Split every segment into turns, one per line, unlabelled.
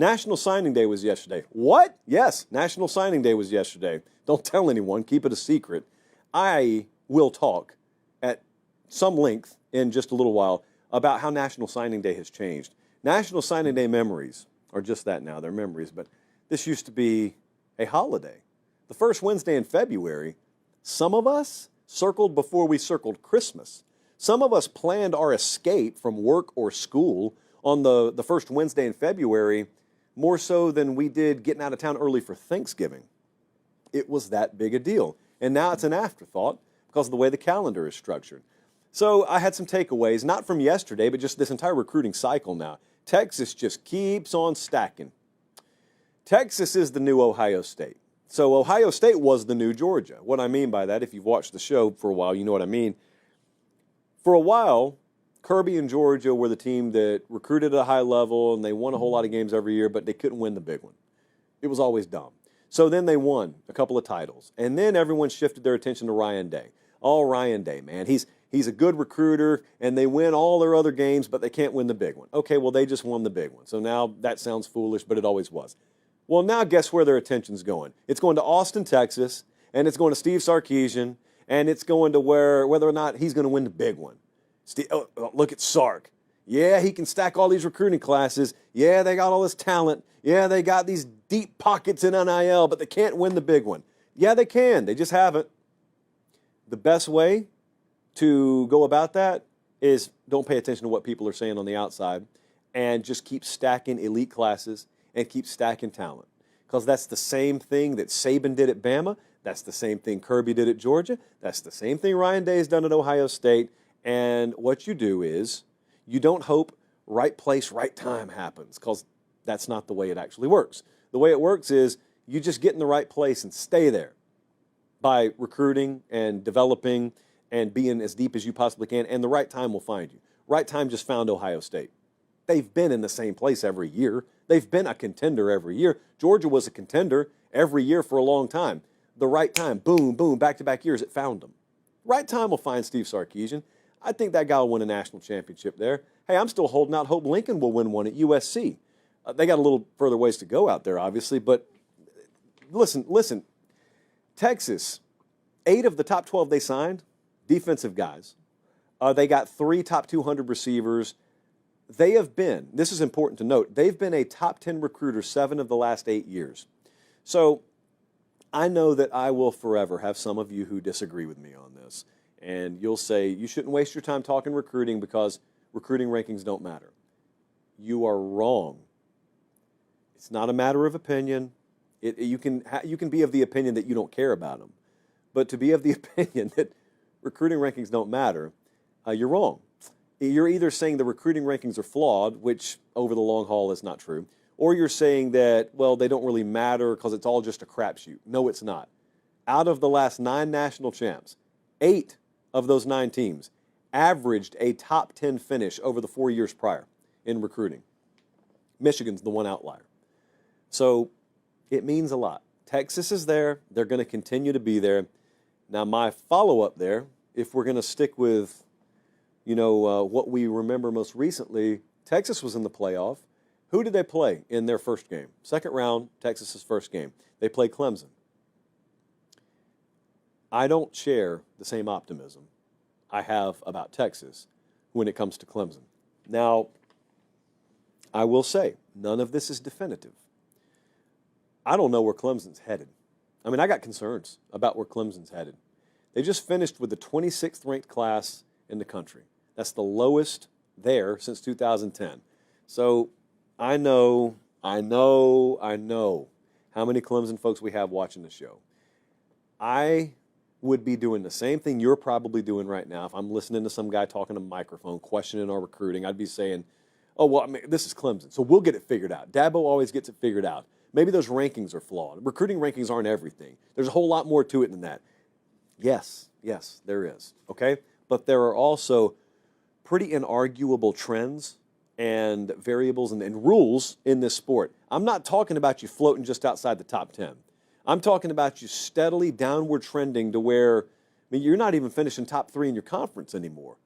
National Signing Day was yesterday. What? Yes, National Signing Day was yesterday. Don't tell anyone. Keep it a secret. I will talk at some length in just a little while about how National Signing Day has changed. National Signing Day memories are just that now. They're memories, but this used to be a holiday. The first Wednesday in February, some of us circled before we circled Christmas. Some of us planned our escape from work or school on the first Wednesday in February more so than we did getting out of town early for Thanksgiving. It was that big a deal. And now it's an afterthought because of the way the calendar is structured. So I had some takeaways, not from yesterday, but just this entire recruiting cycle now. Texas just keeps on stacking. Texas is the new Ohio State. So Ohio State was the new Georgia. What I mean by that, if you've watched the show for a while, you know what I mean. For a while, Kirby and Georgia were the team that recruited at a high level, and they won a whole lot of games every year, but they couldn't win the big one. It was always dumb. So then they won a couple of titles, and then everyone shifted their attention to Ryan Day. Oh, Ryan Day, man. He's a good recruiter, and they win all their other games, but they can't win the big one. Okay, well, they just won the big one. So now that sounds foolish, but it always was. Well, now guess where their attention's going? It's going to Austin, Texas, and it's going to Steve Sarkisian, and it's going to whether or not he's going to win the big one. Look at Sark. Yeah, he can stack all these recruiting classes. Yeah, they got all this talent. Yeah, they got these deep pockets in NIL, but they can't win the big one. Yeah, they can. They just haven't. The best way to go about that is don't pay attention to what people are saying on the outside and just keep stacking elite classes and keep stacking talent. Because that's the same thing that Saban did at Bama. That's the same thing Kirby did at Georgia. That's the same thing Ryan Day has done at Ohio State. And what you do is you don't hope right place, right time happens, because that's not the way it actually works. The way it works is you just get in the right place and stay there by recruiting and developing and being as deep as you possibly can, and the right time will find you. Right time just found Ohio State. They've been in the same place every year. They've been a contender every year. Georgia was a contender every year for a long time. The right time, boom, boom, back-to-back years, it found them. Right time will find Steve Sarkisian. I think that guy will win a national championship there. Hey, I'm still holding out hope Lincoln will win one at USC. They got a little further ways to go out there, obviously, but listen. Texas, 8 of the top 12 they signed, defensive guys. They got 3 top 200 receivers. They have been, this is important to note, they've been a top 10 recruiter 7 of the last 8 years. So I know that I will forever have some of you who disagree with me on this. And you'll say, you shouldn't waste your time talking recruiting because recruiting rankings don't matter. You are wrong. It's not a matter of opinion. You can be of the opinion that you don't care about them. But to be of the opinion that recruiting rankings don't matter, you're wrong. You're either saying the recruiting rankings are flawed, which over the long haul is not true, or you're saying that, well, they don't really matter because it's all just a crapshoot. No, it's not. Out of the last 9 national champs, 8 of those 9 teams averaged a top 10 finish over the 4 years prior in recruiting. Michigan's the one outlier. So it means a lot. Texas is there. They're going to continue to be there. Now, my follow-up there, if we're going to stick with, what we remember most recently, Texas was in the playoff. Who did they play in their first game? Second round, Texas's first game. They played Clemson. I don't share the same optimism I have about Texas when it comes to Clemson. Now, I will say, none of this is definitive. I don't know where Clemson's headed. I mean, I got concerns about where Clemson's headed. They just finished with the 26th ranked class in the country. That's the lowest there since 2010. So I know how many Clemson folks we have watching the show. I would be doing the same thing you're probably doing right now. If I'm listening to some guy talking to a microphone, questioning our recruiting, I'd be saying, oh, well, this is Clemson, so we'll get it figured out. Dabo always gets it figured out. Maybe those rankings are flawed. Recruiting rankings aren't everything. There's a whole lot more to it than that. Yes, there is, okay? But there are also pretty inarguable trends and variables and rules in this sport. I'm not talking about you floating just outside the top 10. I'm talking about you steadily downward trending to where, you're not even finishing top 3 in your conference anymore.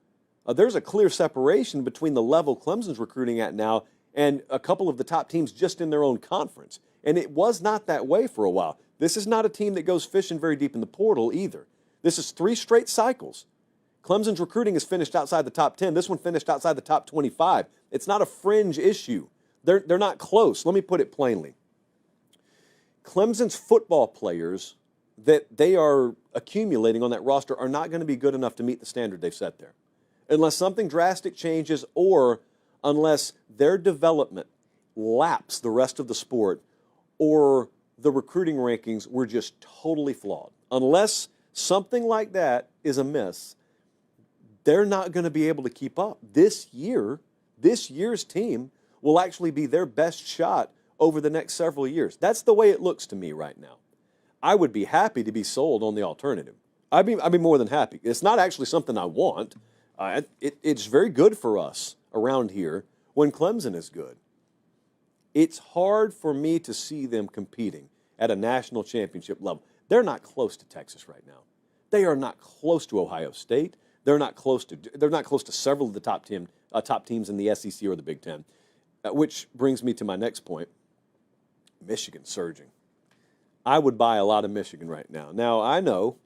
There's a clear separation between the level Clemson's recruiting at now and a couple of the top teams just in their own conference. And it was not that way for a while. This is not a team that goes fishing very deep in the portal either. This is 3 straight cycles. Clemson's recruiting is finished outside the top 10. This one finished outside the top 25. It's not a fringe issue. They're not close. Let me put it plainly. Clemson's football players that they are accumulating on that roster are not going to be good enough to meet the standard they've set there. Unless something drastic changes or unless their development laps the rest of the sport or the recruiting rankings were just totally flawed. Unless something like that is amiss, they're not going to be able to keep up. This year's team will actually be their best shot over the next several years. That's the way it looks to me right now. I would be happy to be sold on the alternative. I'd be more than happy. It's not actually something I want. It's very good for us around here when Clemson is good. It's hard for me to see them competing at a national championship level. They're not close to Texas right now. They are not close to Ohio State. They're not close to several of the top teams in the SEC or the Big Ten, which brings me to my next point. Michigan surging. I would buy a lot of Michigan right now. Now, I know.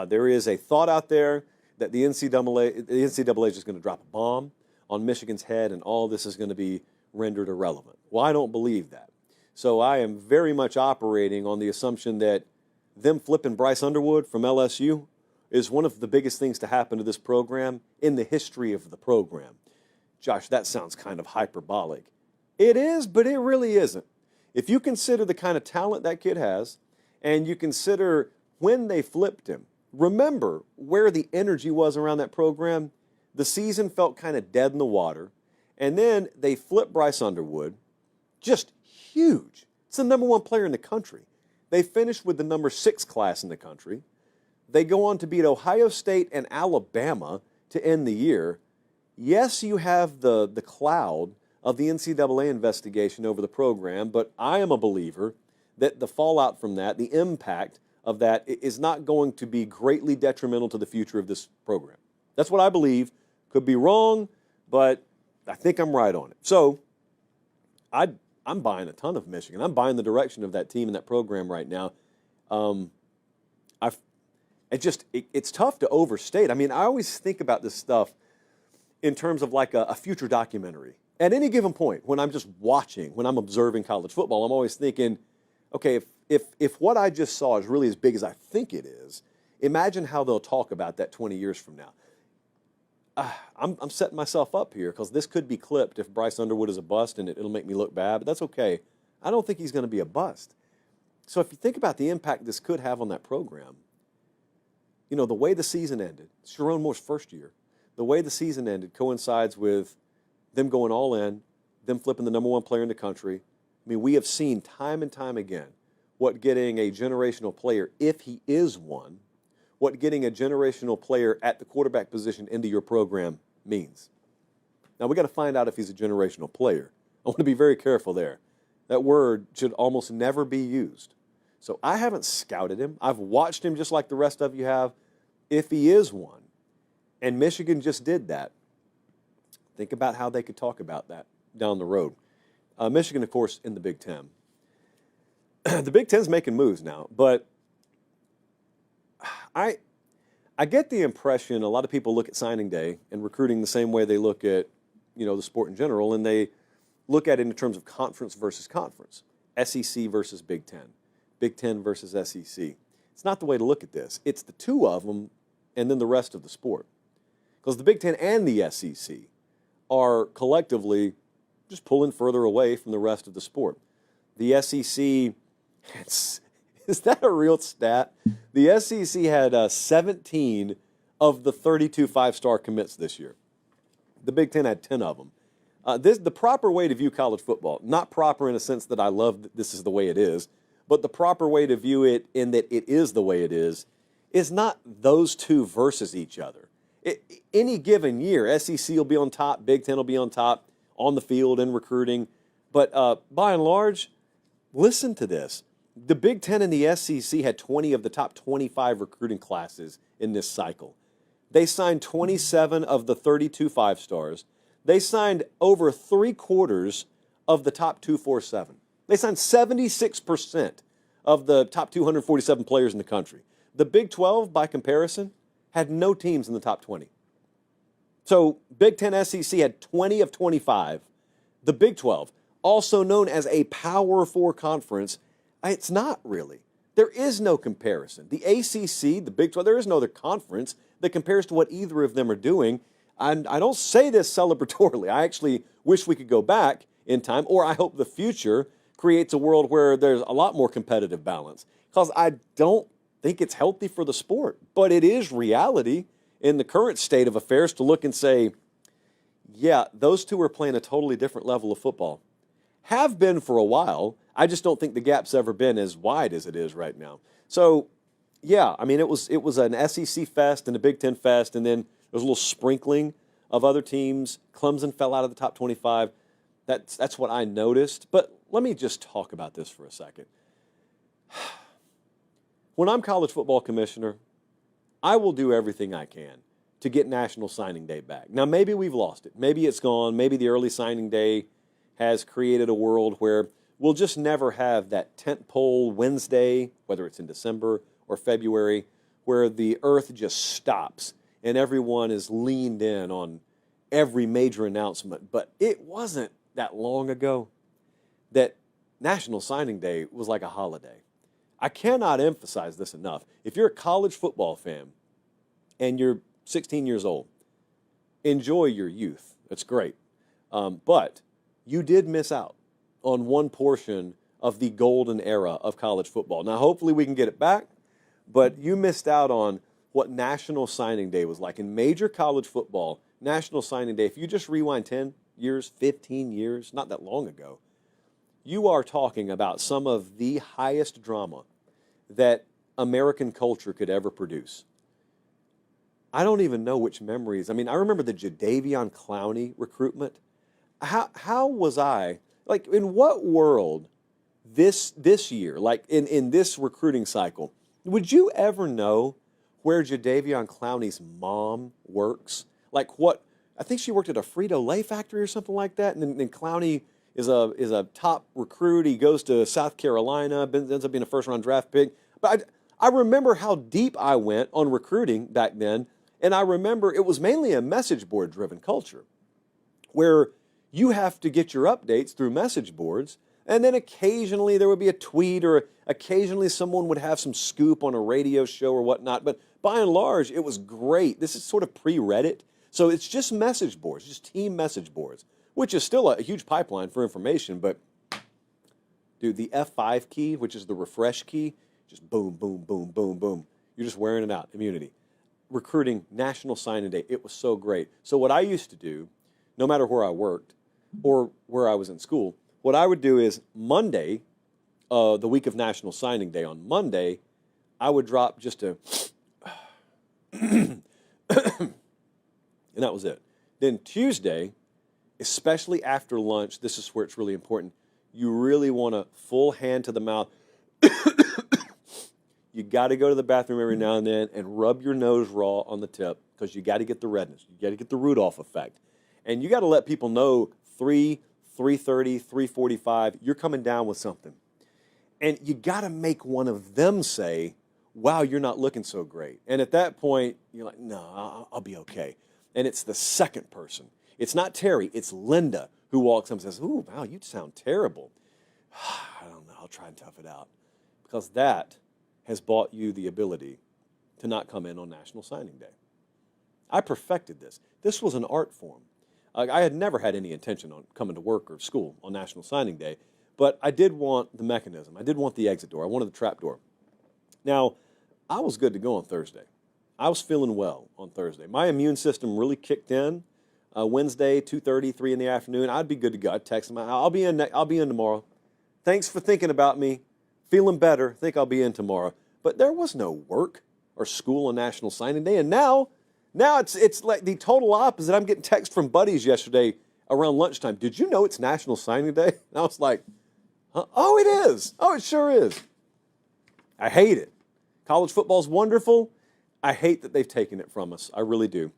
There is a thought out there that the NCAA is just going to drop a bomb on Michigan's head and all this is going to be rendered irrelevant. Well, I don't believe that. So I am very much operating on the assumption that them flipping Bryce Underwood from LSU is one of the biggest things to happen to this program in the history of the program. Josh, that sounds kind of hyperbolic. It is, but it really isn't. If you consider the kind of talent that kid has, and you consider when they flipped him, remember where the energy was around that program. The season felt kind of dead in the water, and then they flipped Bryce Underwood, just huge. It's the #1 player in the country. They finished with the #6 class in the country. They go on to beat Ohio State and Alabama to end the year. Yes, you have the cloud of the NCAA investigation over the program, but I am a believer that the fallout from that, the impact of that, is not going to be greatly detrimental to the future of this program. That's what I believe. Could be wrong, but I think I'm right on it. So I'm buying a ton of Michigan. I'm buying the direction of that team and that program right now. It's tough to overstate. I mean, I always think about this stuff in terms of like a future documentary. At any given point, when I'm just watching, when I'm observing college football, I'm always thinking, okay, if what I just saw is really as big as I think it is, imagine how they'll talk about that 20 years from now. I'm setting myself up here because this could be clipped if Bryce Underwood is a bust, and it'll make me look bad, but that's okay. I don't think he's going to be a bust. So if you think about the impact this could have on that program, you know, the way the season ended, Sharon Moore's first year, the way the season ended coincides with them going all in, them flipping the #1 player in the country. I mean, we have seen time and time again what getting a generational player, if he is one, what getting a generational player at the quarterback position into your program means. Now, we got to find out if he's a generational player. I want to be very careful there. That word should almost never be used. So I haven't scouted him. I've watched him just like the rest of you have. If he is one, and Michigan just did that, think about how they could talk about that down the road. Michigan, of course, in the Big Ten. The Big Ten's making moves now, but I get the impression a lot of people look at signing day and recruiting the same way they look at, you know, the sport in general, and they look at it in terms of conference versus conference, SEC versus Big Ten, Big Ten versus SEC. It's not the way to look at this. It's the two of them and then the rest of the sport. Because the Big Ten and the SEC are collectively just pulling further away from the rest of the sport. The SEC, is that a real stat? The SEC had 17 of the 32 five-star commits this year. The Big Ten had 10 of them. The proper way to view college football, not proper in a sense that I love that this is the way it is, but the proper way to view it in that it is the way it is not those two versus each other. Any given year, SEC will be on top, Big Ten will be on top, on the field and recruiting. But by and large, listen to this. The Big Ten and the SEC had 20 of the top 25 recruiting classes in this cycle. They signed 27 of the 32 five-stars. They signed over 3/4 of the top 247. They signed 76% of the top 247 players in the country. The Big 12, by comparison, had no teams in the top 20. So Big 10 SEC had 20 of 25. The Big 12, also known as a Power 4 conference, it's not really. There is no comparison. The ACC, the Big 12, there is no other conference that compares to what either of them are doing. And I don't say this celebratorily. I actually wish we could go back in time, or I hope the future creates a world where there's a lot more competitive balance, because I don't think it's healthy for the sport. But it is reality in the current state of affairs to look and say, yeah, those two are playing a totally different level of football. Have been for a while. I just don't think the gap's ever been as wide as it is right now. So, yeah, I mean, it was an SEC fest and a Big Ten fest, and then there was a little sprinkling of other teams. Clemson fell out of the top 25. That's what I noticed. But let me just talk about this for a second. When I'm college football commissioner, I will do everything I can to get National Signing Day back. Now, maybe we've lost it. Maybe it's gone. Maybe the early signing day has created a world where we'll just never have that tentpole Wednesday, whether it's in December or February, where the earth just stops and everyone is leaned in on every major announcement. But it wasn't that long ago that National Signing Day was like a holiday. I cannot emphasize this enough. If you're a college football fan and you're 16 years old, enjoy your youth. That's great. But you did miss out on one portion of the golden era of college football. Now, hopefully we can get it back, but you missed out on what National Signing Day was like. In major college football, National Signing Day, if you just rewind 10 years, 15 years, not that long ago, you are talking about some of the highest drama that American culture could ever produce. I don't even know which memories. I mean, I remember the Jadeveon Clowney recruitment. How was I, like, in what world this year, like in this recruiting cycle, would you ever know where Jadeveon Clowney's mom works? Like what, I think she worked at a Frito-Lay factory or something like that, and then Clowney is a top recruit. He goes to South Carolina, ends up being a first-round draft pick. But I remember how deep I went on recruiting back then, and I remember it was mainly a message board-driven culture where you have to get your updates through message boards, and then occasionally there would be a tweet, or occasionally someone would have some scoop on a radio show or whatnot. But by and large, it was great. This is sort of pre-Reddit. So it's just message boards, just team message boards, which is still a huge pipeline for information. But, dude, the F5 key, which is the refresh key, just boom, boom, boom, boom, boom. You're just wearing it out, immunity. Recruiting, National Signing Day, it was so great. So what I used to do, no matter where I worked or where I was in school, what I would do is Monday, the week of National Signing Day, on Monday, I would drop just a, and that was it. Then Tuesday, especially after lunch, this is where it's really important. You really want a full hand to the mouth. You got to go to the bathroom every now and then and rub your nose raw on the tip, because you got to get the redness. You got to get the Rudolph effect. And you got to let people know 3:30, 3:45, you're coming down with something. And you got to make one of them say, wow, you're not looking so great. And at that point, you're like, no, I'll be okay. And it's the second person. It's not Terry, it's Linda who walks up and says, ooh, wow, you sound terrible. I don't know, I'll try and tough it out. Because that has bought you the ability to not come in on National Signing Day. I perfected this. This was an art form. I had never had any intention on coming to work or school on National Signing Day, but I did want the mechanism. I did want the exit door. I wanted the trap door. Now, I was good to go on Thursday. I was feeling well on Thursday. My immune system really kicked in. Wednesday, 2:30, 3 in the afternoon, I'd be good to go. I'd text them, I'll be in tomorrow. Thanks for thinking about me. Feeling better. Think I'll be in tomorrow. But there was no work or school on National Signing Day. And now it's like the total opposite. I'm getting texts from buddies yesterday around lunchtime. Did you know it's National Signing Day? And I was like, huh? Oh, it is. Oh, it sure is. I hate it. College football's wonderful. I hate that they've taken it from us. I really do.